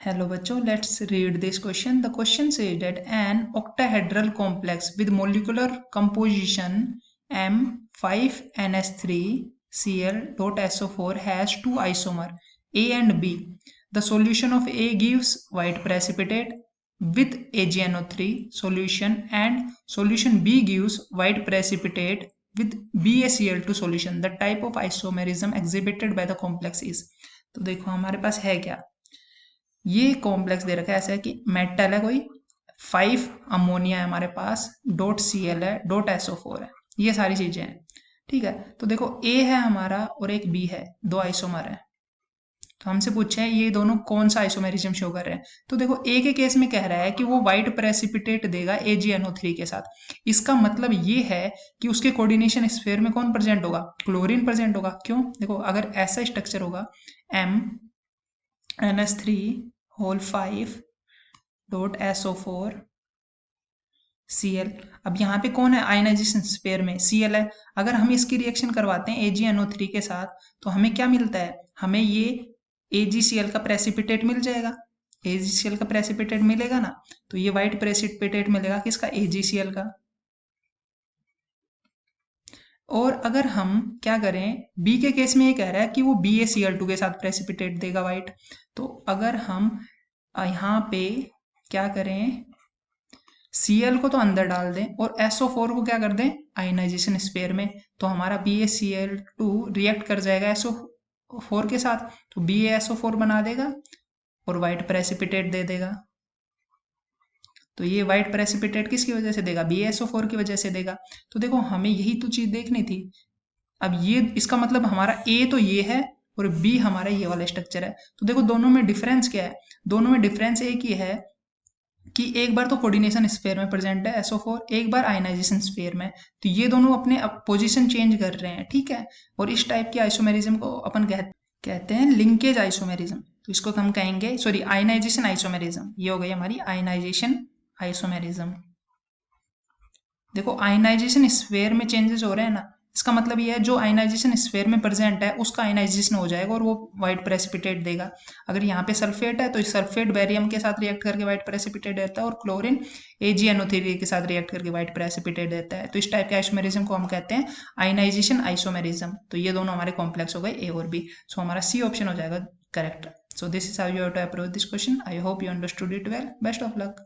Hello बच्चों, let's read this question. The question says that an octahedral complex with molecular composition M5NH3Cl.SO4 has two isomers A and B. The solution of A gives white precipitate with AgNO3 solution and solution B gives white precipitate with BaCl2 solution. The type of isomerism exhibited by the complex is. तो देखो हमारे पास है क्या, ये complex दे रखा है ऐसा है कि मेटल है कोई 5 अमोनिया है हमारे पास .Cl है .SO4 है, ये सारी चीजें हैं। ठीक है, तो देखो ए है हमारा और एक बी है, दो आइसोमर है। तो हमसे पूछे हैं ये दोनों कौन सा आइसोमेरिज्म शो कर रहे हैं। तो देखो ए के केस में कह रहा है कि वो व्हाइट प्रेसिपिटेट देगा AgNO3 के साथ। इसका मतलब ये है कि उसके कोऑर्डिनेशन स्फीयर में कौन प्रेजेंट होगा, क्लोरीन प्रेजेंट होगा। क्यों, देखो अगर ऐसा स्ट्रक्चर होगा MnH3 होल 5.SO4 Cl। अब यहाँ पे कौन है आयनाइजेशन स्पेयर में Cl है। अगर हम इसकी रिएक्शन करवाते हैं AgNO3 के साथ तो हमें क्या मिलता है, हमें ये AgCl का प्रेसिपिटेट मिल जाएगा। AgCl का प्रेसिपिटेट मिलेगा ना, तो ये व्हाइट प्रेसिपिटेट मिलेगा किसका, AgCl का। और अगर हम क्या करें, बी के केस में ये कह रहा है कि वो BaCl2 के साथ प्रेसिपिटेट देगा व्हाइट। तो अगर हम यहाँ पे क्या करें, Cl को तो अंदर डाल दें और SO4 को क्या कर दें आयनाइजेशन स्पेयर में, तो हमारा BaCl2 रिएक्ट कर जाएगा SO4 के साथ, तो BaSO4 बना देगा और व्हाइट प्रेसिपिटेट दे देगा। तो ये व्हाइट प्रेसिपिटेट किसकी वजह से देगा, BaSO4 की वजह से देगा। तो देखो हमें यही तो चीज देखनी थी। अब ये इसका मतलब हमारा A तो ये है और B हमारा ये वाला स्ट्रक्चर है। तो देखो दोनों में डिफरेंस क्या है, दोनों में डिफरेंस एक ही है कि एक बार तो कोऑर्डिनेशन स्फीयर में प्रेजेंट है SO4, एक बार आयनाइजेशन स्फीयर में। तो ये दोनों अपने पोजीशन चेंज कर रहे हैं, ठीक है। और इस टाइप के आइसोमेरिज्म को अपन कहते हैं लिंकेज आइसोमेरिज्म। तो इसको हम कहेंगे आयनाइजेशन आइसोमेरिज्म। ये हो गई हमारी आयनाइजेशन आइसोमेरिज्म। देखो आयनाइजेशन स्फीयर में चेंजेस हो रहे हैं ना, इसका मतलब ये है जो आयनाइजेशन स्फीयर में प्रेजेंट है उसका आयनाइजेशन हो जाएगा और वो व्हाइट प्रेसिपिटेट देगा। अगर यहाँ पे सल्फेट है तो सल्फेट बेरियम के साथ रिएक्ट करके व्हाइट प्रेसिपिटेट देता है और क्लोरीन AgNO3 के साथ रिएक्ट करके व्हाइट प्रेसिपिटेट देता है। तो इस टाइप के आइसोमेरिज्म को हम कहते हैं आयनाइजेशन आइसोमेरिज्म। तो ये दोनों हमारे कॉम्प्लेक्स हो गए A और B। सो हमारा C ऑप्शन हो जाएगा correct. So this is how you have to approach this question. I hope you understood it well. Best of luck.